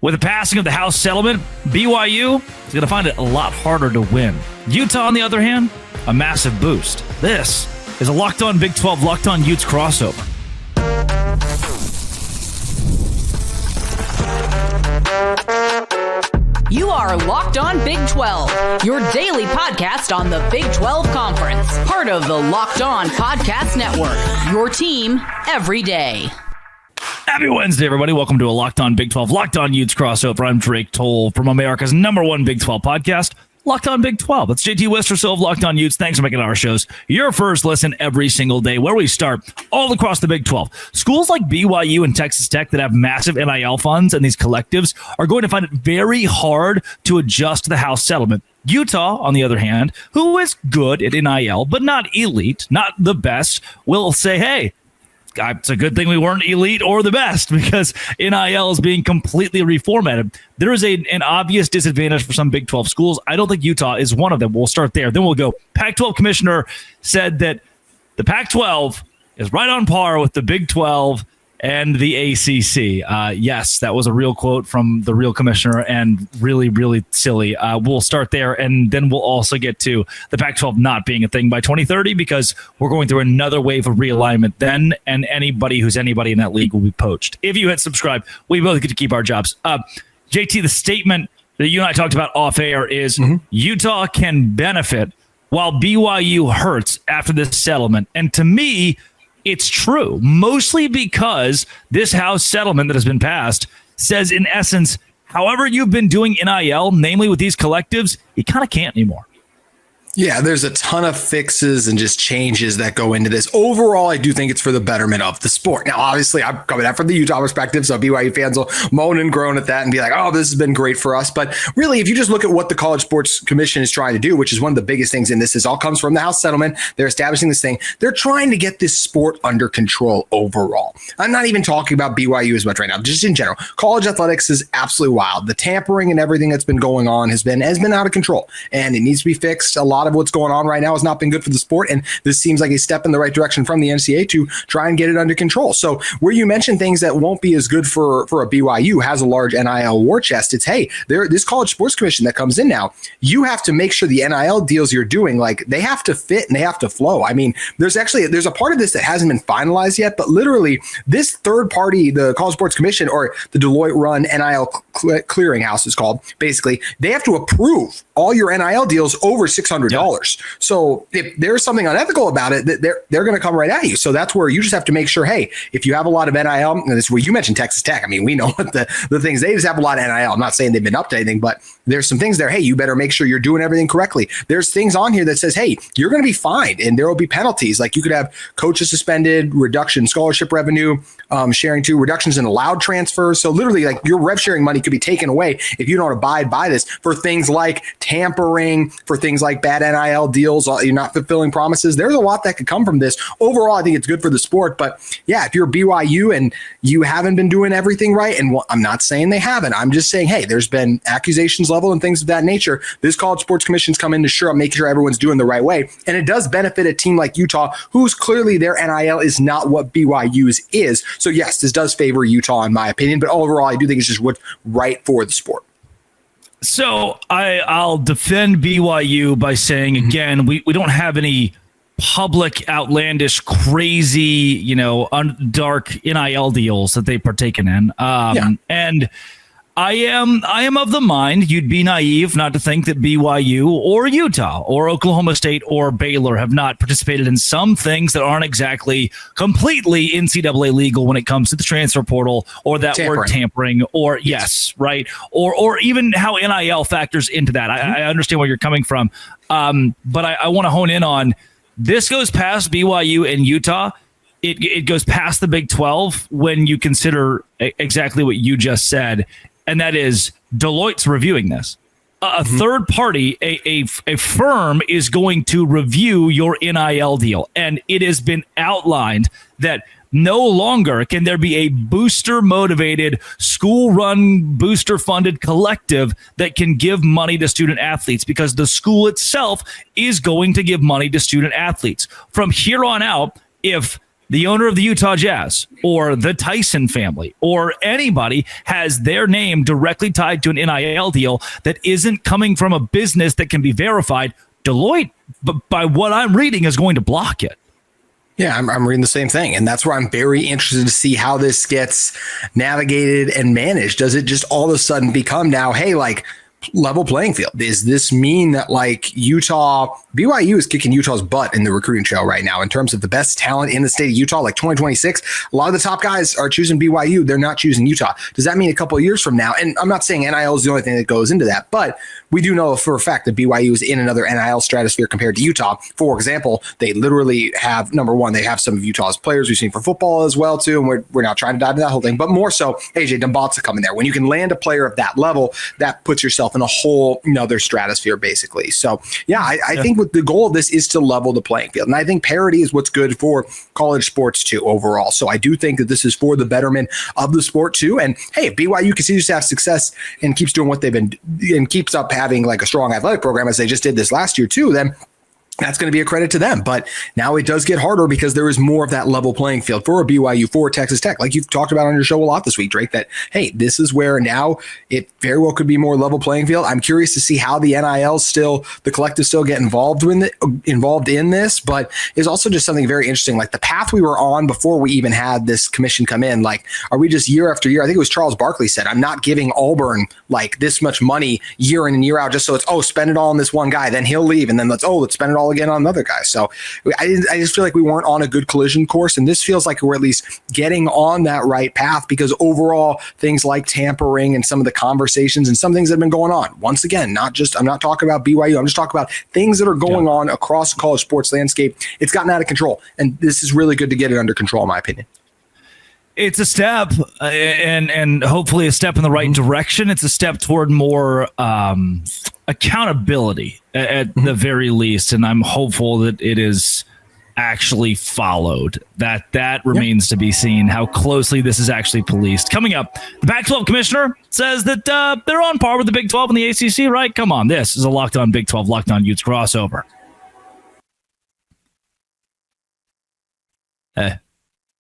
With the passing of the House settlement, BYU is going to find it a lot harder to win. Utah, on the other hand, a massive boost. This is a Locked On Big 12 Locked On Utes crossover. You are Locked On Big 12, your daily podcast on the Big 12 Conference. Part of the Locked On Podcast Network, your team every day. Happy Wednesday, everybody. Welcome to a Locked On Big 12 Locked On Utes crossover. I'm Drake Toll from America's #1 Big 12 podcast, Locked On Big 12. It's JT Wisterso of Locked On Utes. Thanks for making our shows your first listen every single day, where we start all across the Big 12. Schools like BYU and Texas Tech that have massive NIL funds and these collectives are going to find it very hard to adjust to the House settlement. Utah, on the other hand, who is good at NIL, but not elite, not the best, will say, hey, it's a good thing we weren't elite or the best, because NIL is being completely reformatted. There is an obvious disadvantage for some Big 12 schools. I don't think Utah is one of them. We'll start there. Then we'll go. Pac-12 commissioner said that the Pac-12 is right on par with the Big 12 and the ACC. Yes, that was a real quote from the real commissioner, and really, really silly. We'll start there, and then we'll also get to the Pac-12 not being a thing by 2030, because we're going through another wave of realignment then, and anybody who's anybody in that league will be poached. If you hit subscribe, we both get to keep our jobs. JT, the statement that you and I talked about off air is Utah can benefit while BYU hurts after this settlement. And to me, it's true, mostly because this House settlement that has been passed says, in essence, however you've been doing NIL, namely with these collectives, you kind of can't anymore. Yeah, there's a ton of fixes and just changes that go into this. Overall, I do think it's for the betterment of the sport. Now, obviously, I'm coming at from the Utah perspective, so BYU fans will moan and groan at that and be like, oh, this has been great for us. But really, if you just look at what the College Sports Commission is trying to do, which is one of the biggest things in this, is all comes from the House settlement. They're establishing this thing. They're trying to get this sport under control overall. I'm not even talking about BYU as much right now, just in general. College athletics is absolutely wild. The tampering and everything that's been going on has been out of control, and it needs to be fixed. A lot of what's going on right now has not been good for the sport, and this seems like a step in the right direction from the NCAA to try and get it under control. So where you mention things that won't be as good for a BYU has a large NIL war chest, it's, hey, this College Sports Commission that comes in now, you have to make sure the NIL deals you're doing, like, they have to fit and they have to flow. I mean, there's a part of this that hasn't been finalized yet, but literally this third party, the College Sports Commission, or the Deloitte run NIL clearinghouse is called, basically, they have to approve all your NIL deals over $600. Yep. So if there's something unethical about it, they're going to come right at you. So that's where you just have to make sure, hey, if you have a lot of NIL, and this is where you mentioned Texas Tech. I mean, we know what the things, they just have a lot of NIL. I'm not saying they've been up to anything, but there's some things there. Hey, you better make sure you're doing everything correctly. There's things on here that says, hey, you're going to be fined, and there will be penalties. Like, you could have coaches suspended, reduction in scholarship revenue, sharing to reductions in allowed transfers. So literally, like, your rev sharing money could be taken away if you don't abide by this, for things like tampering, for things like bad NIL deals, you're not fulfilling promises. There's a lot that could come from this. Overall, I think it's good for the sport. But yeah, if you're BYU and you haven't been doing everything right, and I'm not saying they haven't, I'm just saying, hey, there's been accusations level and things of that nature. This College Sports Commission's come in to make sure everyone's doing the right way. And it does benefit a team like Utah, who's clearly their NIL is not what BYU's is. So yes, this does favor Utah in my opinion, but overall, I do think it's just what's right for the sport. So I'll defend BYU by saying, again, we don't have any public, outlandish, crazy, dark NIL deals that they've partaken in. And I am of the mind you'd be naive not to think that BYU or Utah or Oklahoma State or Baylor have not participated in some things that aren't exactly completely NCAA legal when it comes to the transfer portal, or that word tampering, or yes, right, or even how NIL factors into that. I understand where you're coming from, but I want to hone in on this. Goes past BYU and Utah. It goes past the Big 12 when you consider exactly what you just said. And that is, Deloitte's reviewing this. A third party, a firm, is going to review your NIL deal. And it has been outlined that no longer can there be a booster-motivated, school-run, booster-funded collective that can give money to student athletes, because the school itself is going to give money to student athletes. From here on out, if the owner of the Utah Jazz or the Tyson family or anybody has their name directly tied to an NIL deal that isn't coming from a business that can be verified, Deloitte, by what I'm reading, is going to block it. Yeah, I'm reading the same thing. And that's where I'm very interested to see how this gets navigated and managed. Does it just all of a sudden become now, hey, like, level playing field? Does this mean that like BYU is kicking Utah's butt in the recruiting trail right now in terms of the best talent in the state of Utah, like 2026? A lot of the top guys are choosing BYU. They're not choosing Utah. Does that mean a couple of years from now? And I'm not saying NIL is the only thing that goes into that, but we do know for a fact that BYU is in another NIL stratosphere compared to Utah. For example, they literally have, number one, they have some of Utah's players we've seen for football as well, too. And we're not trying to dive into that whole thing, but more so AJ Dembotsa coming there. When you can land a player of that level, that puts yourself in a whole another stratosphere, basically. So, yeah, I think what the goal of this is to level the playing field. And I think parity is what's good for college sports, too, overall. So I do think that this is for the betterment of the sport, too. And, hey, if BYU continues to have success and keeps doing what they've been and keeps up having like a strong athletic program as they just did this last year, too, then that's going to be a credit to them. But now it does get harder because there is more of that level playing field for a BYU, for Texas Tech, like you've talked about on your show a lot this week, Drake, that, hey, this is where now it very well could be more level playing field. I'm curious to see how the NIL still, the collective still get involved in this, but it's also just something very interesting. Like the path we were on before we even had this commission come in, like, are we just year after year? I think it was Charles Barkley said, I'm not giving Auburn like this much money year in and year out just so it's, spend it all on this one guy, then he'll leave, and then let's spend it all again on another guy. So I just feel like we weren't on a good collision course, and this feels like we're at least getting on that right path, because overall things like tampering and some of the conversations and some things that have been going on, once again, I'm not talking about BYU, I'm just talking about things that are going on across the college sports landscape. It's gotten out of control, and this is really good to get it under control, in my opinion. It's a step, and hopefully a step in the right direction. It's a step toward more accountability at the very least, and I'm hopeful that it is actually followed. That remains to be seen, how closely this is actually policed. Coming up, the Pac-12 commissioner says that they're on par with the Big 12 and the ACC, right? Come on, this is a Locked On Big 12, Locked On Utes crossover.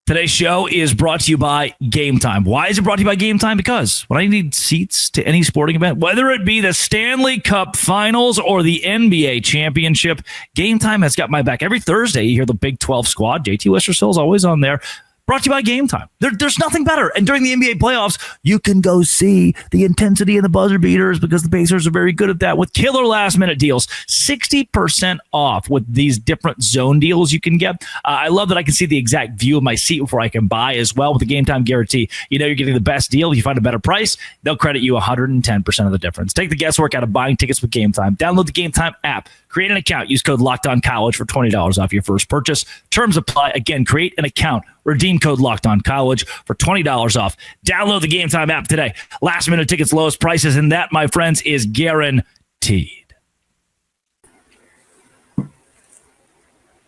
Today's show is brought to you by Game Time. Why is it brought to you by Game Time? Because when I need seats to any sporting event, whether it be the Stanley Cup Finals or the NBA Championship, Game Time has got my back. Every Thursday, you hear the Big 12 squad. JT Westersill is always on there. Brought to you by Game Time. There's nothing better. And during the NBA playoffs, you can go see the intensity and the buzzer beaters, because the Pacers are very good at that, with killer last-minute deals. 60% off with these different zone deals you can get. I love that I can see the exact view of my seat before I can buy as well with the Game Time guarantee. You know you're getting the best deal. If you find a better price, they'll credit you 110% of the difference. Take the guesswork out of buying tickets with Game Time. Download the Game Time app. Create an account. Use code LOCKEDONCollege for $20 off your first purchase. Terms apply. Again, create an account. Redeem code LOCKEDONCollege for $20 off. Download the Game Time app today. Last minute tickets, lowest prices, and that, my friends, is guaranteed.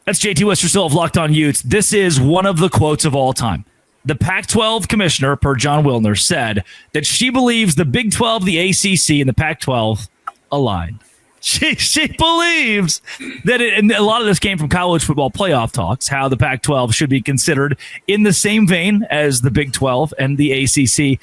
That's JT Westersill of Locked On Utes. This is one of the quotes of all time. The Pac-12 commissioner, per John Wilner, said that she believes the Big 12, the ACC, and the Pac-12 align. She believes that and a lot of this came from college football playoff talks, how the Pac-12 should be considered in the same vein as the Big 12 and the ACC.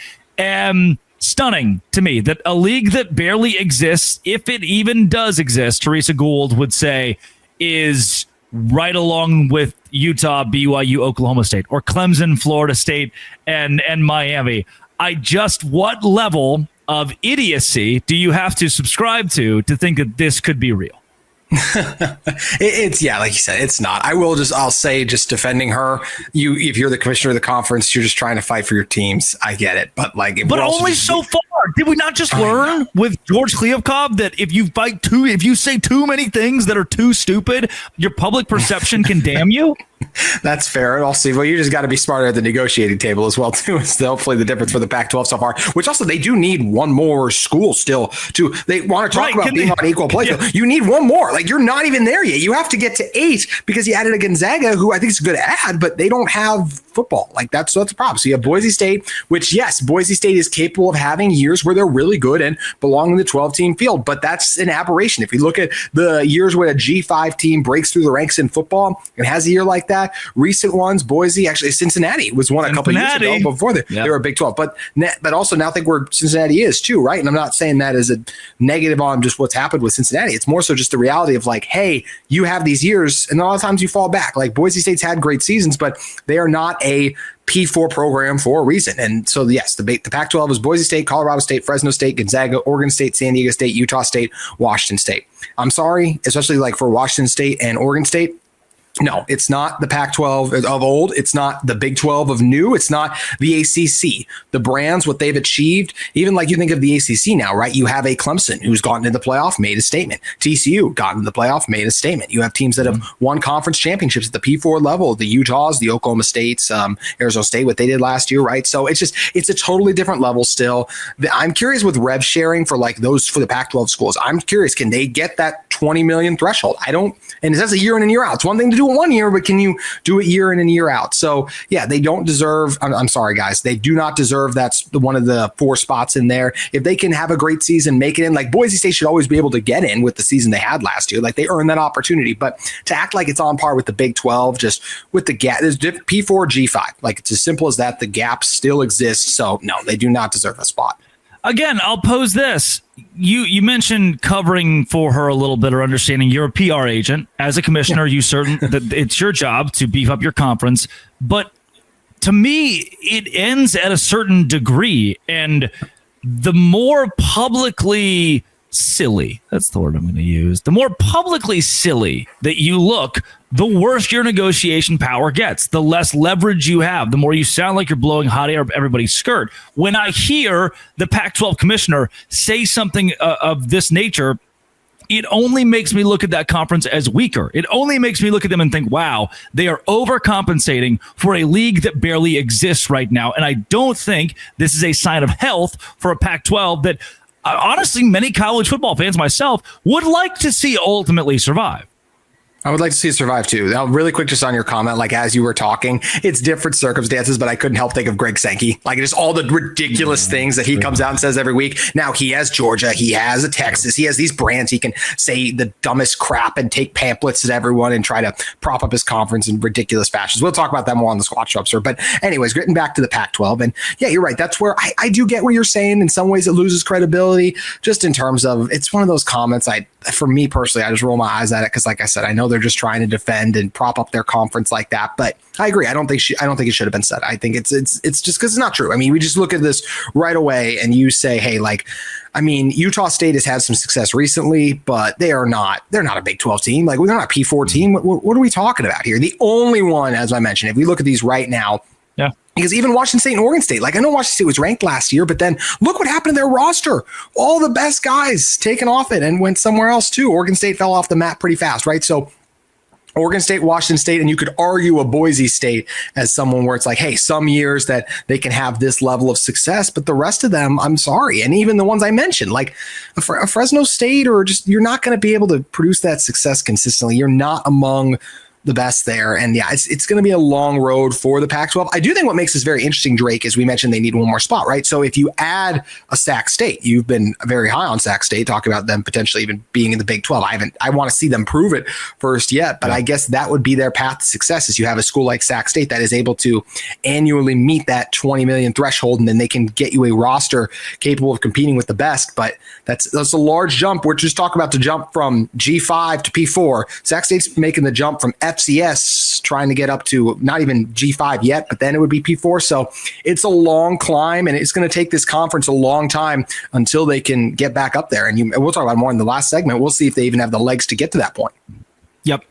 Stunning to me that a league that barely exists, if it even does exist, Teresa Gould would say, is right along with Utah, BYU, Oklahoma State, or Clemson, Florida State, and Miami. What level of idiocy do you have to subscribe to think that this could be real? It's like you said, it's not. I'll say, just defending her. If you're the commissioner of the conference, you're just trying to fight for your teams. I get it, but only so far. Did we not just learn with George Kliavkov that if you say too many things that are too stupid, your public perception can damn you? That's fair. I'll see. Well, you just got to be smarter at the negotiating table as well, too. It's hopefully the difference for the Pac-12 so far, which also they do need one more school still to. They want to talk about being on equal play. Yeah. You need one more. You're not even there yet. You have to get to 8 because you added a Gonzaga, who I think is a good add, but they don't have football. That's a problem. So you have Boise State, which, yes, Boise State is capable of having years years where they're really good and belong in the 12-team field. But that's an aberration. If you look at the years where a G5 team breaks through the ranks in football and has a year like that, recent ones, Boise, actually Cincinnati was one a couple years ago before they were a Big 12. But also now think where Cincinnati is too, right? And I'm not saying that as a negative on just what's happened with Cincinnati. It's more so just the reality of like, hey, you have these years and a lot of times you fall back. Like Boise State's had great seasons, but they are not a P4 program for a reason. And so, yes, the Pac-12 is Boise State, Colorado State, Fresno State, Gonzaga, Oregon State, San Diego State, Utah State, Washington State. I'm sorry, especially like for Washington State and Oregon State. No, it's not the Pac-12 of old. It's not the Big 12 of new. It's not the ACC. The brands, what they've achieved, even like you think of the ACC now, right? You have a Clemson who's gotten into the playoff, made a statement. TCU got into the playoff, made a statement. You have teams that have won conference championships at the P4 level, the Utahs, the Oklahoma States, Arizona State, what they did last year, right? So it's a totally different level still. I'm curious with rev sharing for like those for the Pac-12 schools. I'm curious, can they get that 20 million threshold? And that's a year in and year out. It's one thing to do it 1 year, but can you do it year in and year out? So yeah, they don't deserve, I'm sorry guys, they do not deserve that's one of the 4 spots in there. If they can have a great season, make it in, like Boise State should always be able to get in with the season they had last year. Like they earned that opportunity, but to act like it's on par with the Big 12, just with the gap, there's P4, G5. Like it's as simple as that. The gap still exists. So no, they do not deserve a spot. Again, I'll pose this. You mentioned covering for her a little bit or understanding you're a PR agent. As a commissioner, that it's your job to beef up your conference. But to me, it ends at a certain degree. And the more publicly silly, that's the word I'm going to use, the more publicly silly that you look, the worse your negotiation power gets, the less leverage you have, the more you sound like you're blowing hot air up everybody's skirt. When I hear the Pac-12 commissioner say something of this nature, it only makes me look at that conference as weaker. It only makes me look at them and think, wow, they are overcompensating for a league that barely exists right now. And I don't think this is a sign of health for a Pac-12 that honestly, many college football fans, myself, would like to see ultimately survive. I would like to see it survive too. Now, really quick, just on your comment, like as you were talking, it's different circumstances, but I couldn't help think of Greg Sankey. Like just all the ridiculous things that he comes out and says every week. Now he has Georgia, he has a Texas, he has these brands. He can say the dumbest crap and take pamphlets at everyone and try to prop up his conference in ridiculous fashions. We'll talk about that more on the squat shop, sir. But anyways, getting back to the Pac-12, and yeah, you're right. That's where I do get what you're saying. In some ways, it loses credibility, just in terms of it's one of those comments. For me personally, I just roll my eyes at it because, like I said, I know they're just trying to defend and prop up their conference like that. But I agree. I don't think it should have been said. I think it's just because it's not true. I mean, we just look at this right away and you say, hey, like, I mean, Utah State has had some success recently, but they're not a Big 12 team. Like, we're not a P4 team. What are we talking about here? The only one, as I mentioned, if we look at these right now, yeah. Because even Washington State and Oregon State, like I know Washington State was ranked last year, but then look what happened to their roster. All the best guys taken off it and went somewhere else too. Oregon State fell off the map pretty fast, right? So Oregon State, Washington State, and you could argue a Boise State as someone where it's like, hey, some years that they can have this level of success, but the rest of them, I'm sorry. And even the ones I mentioned, like a Fresno State, or just you're not going to be able to produce that success consistently. You're not among the best there. And yeah, it's going to be a long road for the Pac-12. I do think what makes this very interesting, Drake, is we mentioned they need one more spot, right? So if you add a Sac State, you've been very high on Sac State, talking about them potentially even being in the Big 12. I want to see them prove it first yet, but I guess that would be their path to success is you have a school like Sac State that is able to annually meet that 20 million threshold, and then they can get you a roster capable of competing with the best. But that's a large jump. We're just talking about the jump from G5 to P4. Sac State's making the jump from FCS, trying to get up to not even G5 yet, but then it would be P4. So it's a long climb, and it's going to take this conference a long time until they can get back up there. And we'll talk about more in the last segment. We'll see if they even have the legs to get to that point. Yep.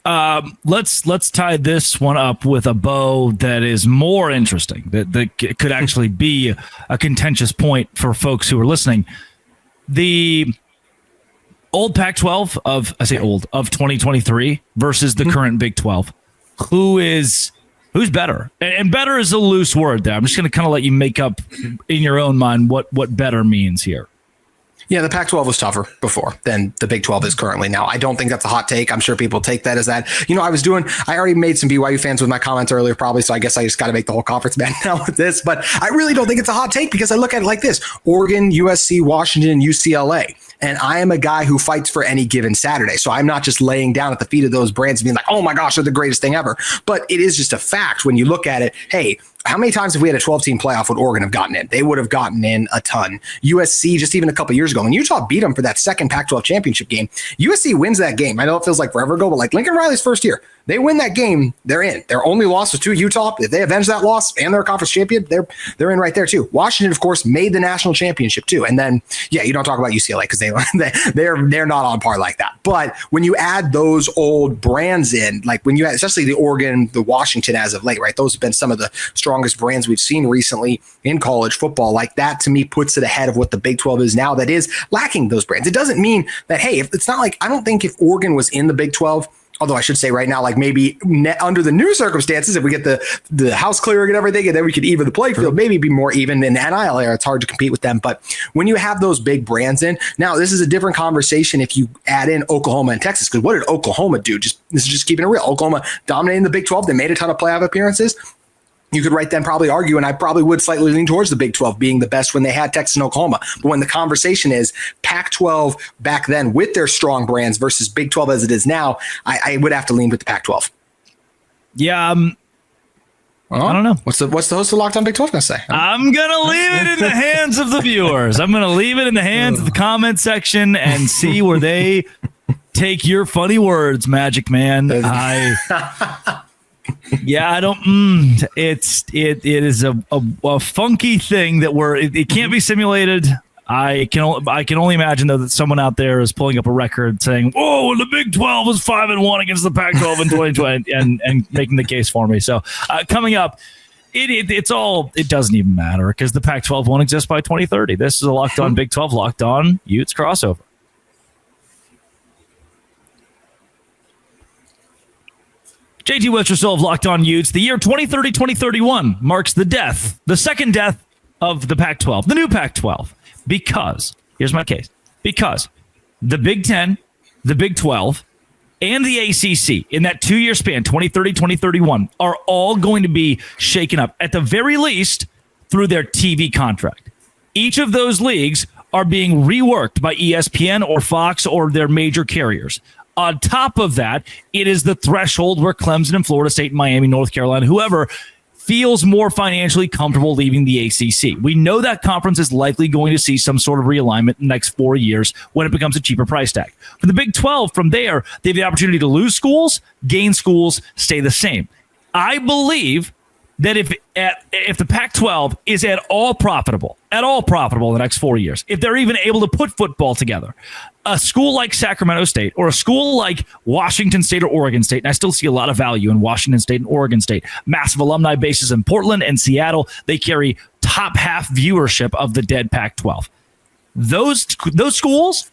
Let's tie this one up with a bow that is more interesting, that could actually be a contentious point for folks who are listening. The old Pac-12 of 2023 versus the current Big 12. Who's better? And better is a loose word there. I'm just going to kind of let you make up in your own mind what better means here. Yeah, the Pac-12 was tougher before than the Big 12 is currently now. I don't think that's a hot take. I'm sure people take that as that. I already made some BYU fans with my comments earlier probably, so I guess I just got to make the whole conference mad now with this. But I really don't think it's a hot take because I look at it like this. Oregon, USC, Washington, UCLA. And I am a guy who fights for any given Saturday. So I'm not just laying down at the feet of those brands and being like, oh my gosh, they're the greatest thing ever. But it is just a fact when you look at it. Hey, how many times if we had a 12-team playoff would Oregon have gotten in? They would have gotten in a ton. USC, just even a couple years ago, when Utah beat them for that second Pac-12 championship game, USC wins that game. I know it feels like forever ago, but like Lincoln Riley's first year, they win that game, they're in. Their only loss was to Utah. If they avenge that loss and they're a conference champion, they're in right there too. Washington, of course, made the national championship too. And then, yeah, you don't talk about UCLA because they're not on par like that. But when you add those old brands in, like when you add, especially the Oregon, the Washington as of late, right? Those have been some of the strongest brands we've seen recently in college football. Like that to me puts it ahead of what the Big 12 is now that is lacking those brands. It doesn't mean that, hey, if it's not like, I don't think if Oregon was in the Big 12, although I should say right now, like maybe under the new circumstances, if we get the house clearing and everything, and then we could even the playing field, maybe be more even in the NIL era. It's hard to compete with them. But when you have those big brands in, now this is a different conversation if you add in Oklahoma and Texas, because what did Oklahoma do? This is just keeping it real. Oklahoma dominating the Big 12. They made a ton of playoff appearances. You could right then probably argue, and I probably would slightly lean towards the Big 12 being the best when they had Texas and Oklahoma. But when the conversation is Pac-12 back then with their strong brands versus Big 12 as it is now, I would have to lean with the Pac-12. Yeah, I don't know. What's the host of Locked On Big 12 going to say? I'm going to leave it in the hands of the viewers. I'm going to leave it in the hands of the comment section and see where they take your funny words, Magic Man. Yeah, I don't. It is a funky thing that it can't be simulated. I can only imagine though that someone out there is pulling up a record saying, "Oh, the Big 12 was 5-1 against the Pac-12 in 2020," and making the case for me. So coming up, it doesn't even matter because the Pac-12 won't exist by 2030. This is a Locked On Big 12, Locked On Utes crossover. JT Wistrcill of Locked On Utes. The year 2030-2031 marks the second death of the Pac-12, the new Pac-12. Because, here's my case, because the Big 10, the Big 12, and the ACC in that 2-year span, 2030-2031, are all going to be shaken up, at the very least, through their TV contract. Each of those leagues are being reworked by ESPN or Fox or their major carriers. On top of that, it is the threshold where Clemson and Florida State, Miami, North Carolina, whoever feels more financially comfortable leaving the ACC. We know that conference is likely going to see some sort of realignment in the next 4 years when it becomes a cheaper price tag. For the Big 12, from there, they have the opportunity to lose schools, gain schools, stay the same. I believe that if the Pac-12 is at all profitable in the next 4 years, if they're even able to put football together, a school like Sacramento State or a school like Washington State or Oregon State, and I still see a lot of value in Washington State and Oregon State, massive alumni bases in Portland and Seattle, they carry top half viewership of the dead Pac-12. Those schools,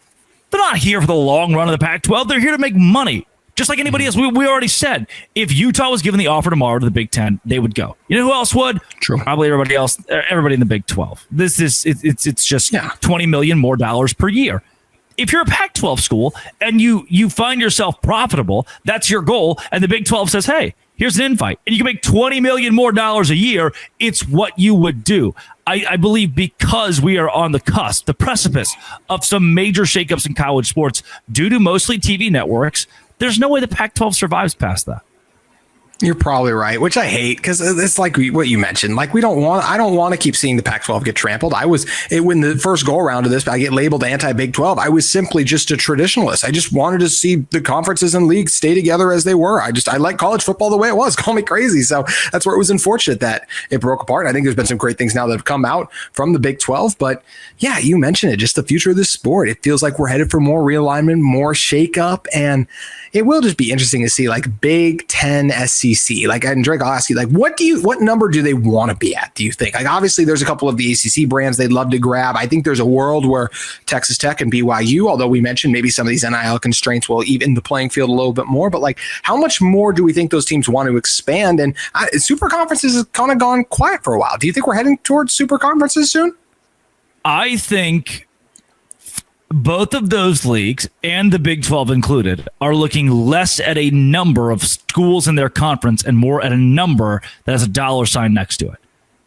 they're not here for the long run of the Pac-12. They're here to make money. Just like anybody else, we already said, if Utah was given the offer tomorrow to the Big 10, they would go. You know who else would? True. Probably everybody else, everybody in the Big 12. It's just $20 million more per year. If you're a Pac-12 school and you find yourself profitable, that's your goal, and the Big 12 says, hey, here's an invite, and you can make $20 million more a year, it's what you would do. I believe because we are on the cusp, the precipice of some major shakeups in college sports due to mostly TV networks, there's no way the Pac-12 survives past that. You're probably right, which I hate because it's like what you mentioned. Like I don't want to keep seeing the Pac-12 get trampled. When the first go around of this, I get labeled anti-Big 12. I was simply just a traditionalist. I just wanted to see the conferences and leagues stay together as they were. I like college football the way it was. Call me crazy. So that's where it was unfortunate that it broke apart. I think there's been some great things now that have come out from the Big 12. But yeah, you mentioned it, just the future of this sport. It feels like we're headed for more realignment, more shakeup, and it will just be interesting to see like Big 10 SEC. Like, and Drake, I'll ask you, like, what number do they want to be at? Do you think? Like, obviously, there's a couple of the ACC brands they'd love to grab. I think there's a world where Texas Tech and BYU, although we mentioned maybe some of these NIL constraints will even the playing field a little bit more. But like, how much more do we think those teams want to expand? And super conferences has kind of gone quiet for a while. Do you think we're heading towards super conferences soon? I think both of those leagues and the Big 12 included are looking less at a number of schools in their conference and more at a number that has a dollar sign next to it.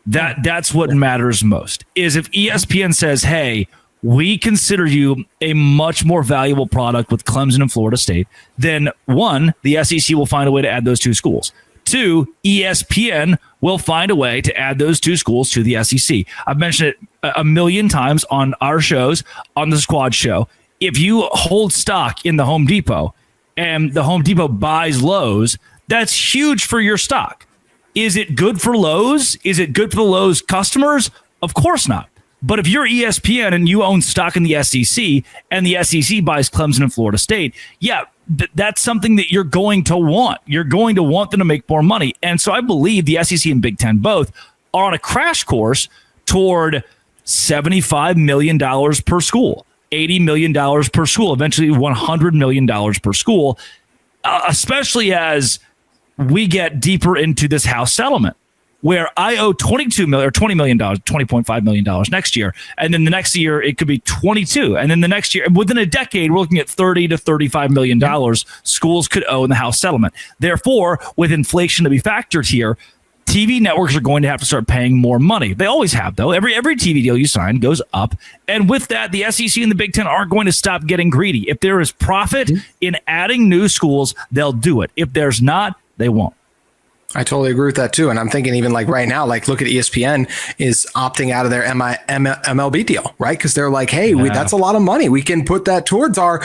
That's what matters most. Is if ESPN says, hey, we consider you a much more valuable product with Clemson and Florida State, then one, the SEC will find a way to add those two schools. Two, ESPN will find a way to add those two schools to the SEC. I've mentioned it a million times on our shows, on the Squad Show. If you hold stock in the Home Depot and the Home Depot buys Lowe's, that's huge for your stock. Is it good for Lowe's? Is it good for the Lowe's customers? Of course not. But if you're ESPN and you own stock in the SEC and the SEC buys Clemson and Florida State, yeah, that's something that you're going to want. You're going to want them to make more money. And so I believe the SEC and Big Ten both are on a crash course toward $75 million per school, $80 million per school, eventually $100 million per school, especially as we get deeper into this House settlement, where I owe $22 million or $20 million, $20.5 million next year. And then the next year, it could be 22. And then the next year, within a decade, we're looking at $30 to $35 million schools could owe in the House settlement. Therefore, with inflation to be factored here, TV networks are going to have to start paying more money. They always have, though. Every TV deal you sign goes up. And with that, the SEC and the Big Ten aren't going to stop getting greedy. If there is profit in adding new schools, they'll do it. If there's not, they won't. I totally agree with that too. And I'm thinking even like right now, like look at ESPN is opting out of their MLB deal, right? Because they're like, hey, that's a lot of money. We can put that towards our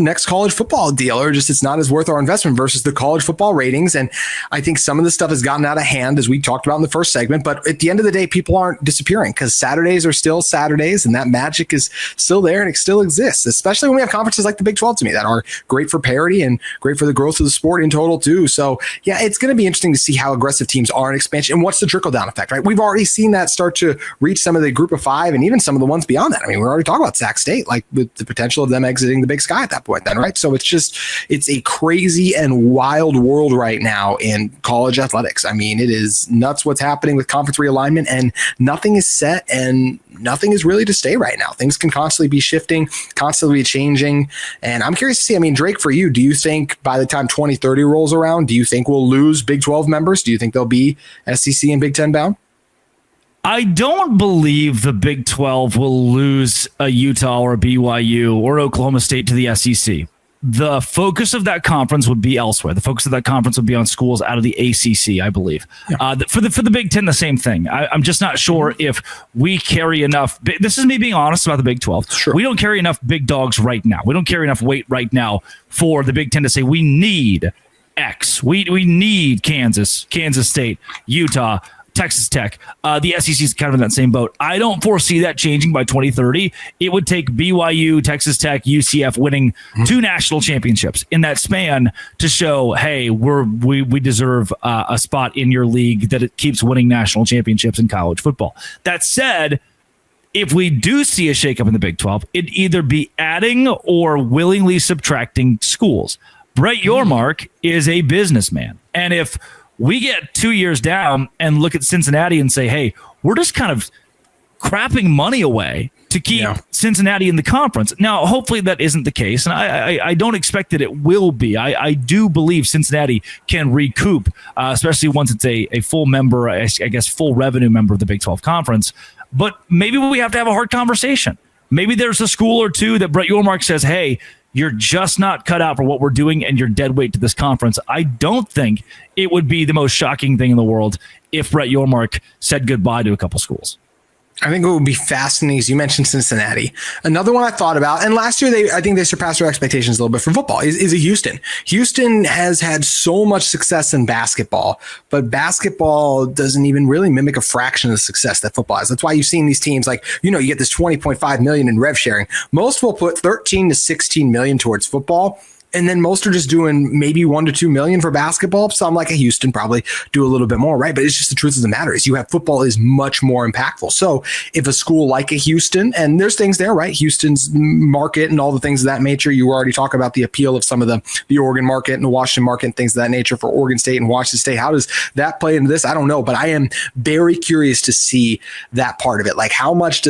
next college football deal, or just it's not as worth our investment versus the college football ratings. And I think some of this stuff has gotten out of hand, as we talked about in the first segment. But at the end of the day, people aren't disappearing because Saturdays are still Saturdays, and that magic is still there and it still exists, especially when we have conferences like the Big 12 to me that are great for parity and great for the growth of the sport in total too. So yeah, it's going to be interesting to see how aggressive teams are in expansion and what's the trickle down effect, right? We've already seen that start to reach some of the group of five and even some of the ones beyond that. I mean, we're already talking about Sac State, like with the potential of them exiting the Big Sky at that point then, right? So it's a crazy and wild world right now in college athletics. I mean, it is nuts what's happening with conference realignment, and nothing is set and nothing is really to stay right now. Things can constantly be shifting, constantly changing. And I'm curious to see, I mean, Drake, for you, do you think by the time 2030 rolls around, do you think we'll lose Big 12 members? Do you think they'll be SEC and Big 10 bound? I don't believe the Big 12 will lose a Utah or a BYU or Oklahoma State to the SEC. The focus of that conference would be elsewhere. The focus of that conference would be on schools out of the ACC, I believe. Yeah. For the Big Ten, the same thing. I'm just not sure if we carry enough. This is me being honest about the Big 12. Sure. We don't carry enough big dogs right now. We don't carry enough weight right now for the Big Ten to say we need X. We need Kansas State, Utah, Texas Tech. The SEC is kind of in that same boat. I don't foresee that changing by 2030. It would take BYU, Texas Tech, UCF winning two national championships in that span to show, hey, we deserve a spot in your league that it keeps winning national championships in college football. That said, if we do see a shakeup in the Big 12, it'd either be adding or willingly subtracting schools. Brett Yormark is a businessman. And if we get 2 years down and look at Cincinnati and say, hey, we're just kind of crapping money away to keep Cincinnati in the conference. Now, hopefully that isn't the case. And I don't expect that it will be. I do believe Cincinnati can recoup, especially once it's a full member, I guess, full revenue member of the Big 12 conference. But maybe we have to have a hard conversation. Maybe there's a school or two that Brett Yormark says, hey, you're just not cut out for what we're doing and you're dead weight to this conference. I don't think it would be the most shocking thing in the world if Brett Yormark said goodbye to a couple schools. I think it would be fascinating, as you mentioned, Cincinnati. Another one I thought about, and last year I think they surpassed their expectations a little bit for football, is Houston. Houston has had so much success in basketball, but basketball doesn't even really mimic a fraction of the success that football has. That's why you've seen these teams like, you get this $20.5 million in rev sharing. Most will put $13 to $16 million towards football. And then most are just doing maybe 1 to 2 million for basketball. Some like a Houston probably do a little bit more, right? But it's just the truth of the matter is you have football is much more impactful. So if a school like a Houston, and there's things there, right? Houston's market and all the things of that nature. You already talk about the appeal of some of the Oregon market and the Washington market and things of that nature for Oregon State and Washington State. How does that play into this? I don't know, but I am very curious to see that part of it. Like how much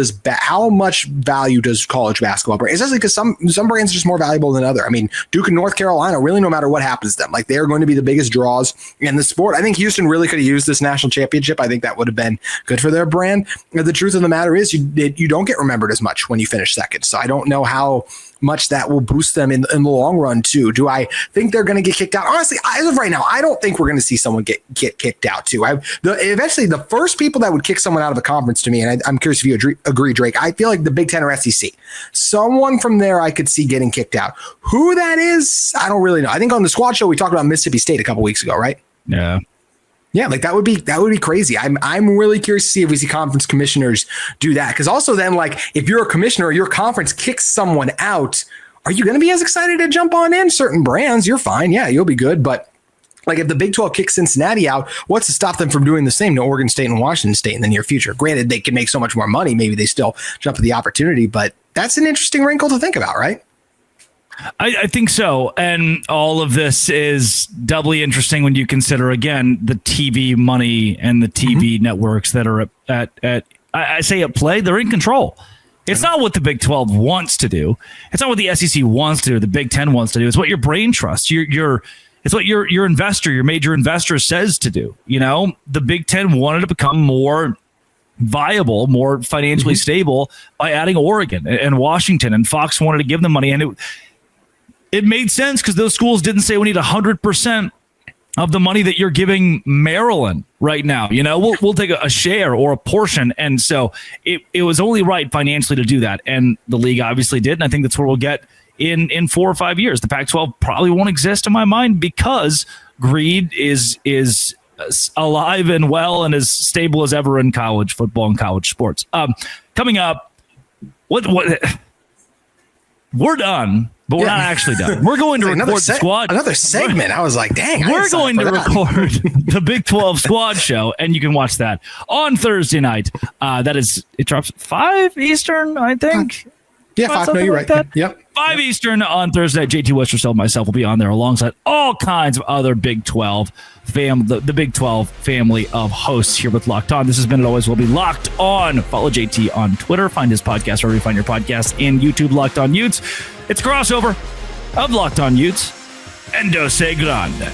value does college basketball bring? Especially because some brands are just more valuable than other. I mean, Duke and North Carolina, really, no matter what happens to them, like they're going to be the biggest draws in the sport. I think Houston really could have used this national championship. I think that would have been good for their brand. And the truth of the matter is you don't get remembered as much when you finish second. So I don't know how much that will boost them in the long run too. Do I think they're going to get kicked out? Honestly, as of right now, I don't think we're going to see someone get kicked out too. Eventually, the first people that would kick someone out of a conference to me, and I'm curious if you agree, Drake, I feel like the Big Ten or SEC. Someone from there I could see getting kicked out. Who that is, I don't really know. I think on the squad show, we talked about Mississippi State a couple weeks ago, right? Yeah. Yeah, like that would be crazy. I'm really curious to see if we see conference commissioners do that. Because also then, like, if you're a commissioner, your conference kicks someone out, are you going to be as excited to jump on in? Certain brands, you're fine. Yeah, you'll be good. But like if the Big 12 kicks Cincinnati out, what's to stop them from doing the same to Oregon State and Washington State in the near future? Granted, they can make so much more money. Maybe they still jump at the opportunity. But that's an interesting wrinkle to think about, right? I think so. And all of this is doubly interesting when you consider, again, the TV money and the TV networks that are at play. They're in control. It's not what the Big 12 wants to do. It's not what the SEC wants to do. The Big 10 wants to do. It's what your brain trusts. It's what your investor, your major investor says to do. You know, the Big 10 wanted to become more viable, more financially stable by adding Oregon and Washington, and Fox wanted to give them money. And it made sense because those schools didn't say we need 100% of the money that you're giving Maryland right now. You know, we'll take a share or a portion. And so it was only right financially to do that. And the league obviously did. And I think that's where we'll get in 4 or 5 years. The Pac-12 probably won't exist in my mind because greed is alive and well and as stable as ever in college football and college sports. Coming up, what we're done. But we're not actually done. We're going to record the squad. Another segment. I was like, dang. We're going to record the Big 12 squad show, and you can watch that on Thursday night. It drops at 5 Eastern, I think. Yeah, 5. No, you're right. Yep. 5 Eastern on Thursday. JT Westerfield, myself will be on there alongside all kinds of other Big 12 the Big 12 family of hosts here with Locked On. This has been, it always will be, Locked On. Follow JT on Twitter. Find his podcast wherever you find your podcast, and YouTube, Locked On Utes. It's a crossover of Locked On Utes and Dose Grande.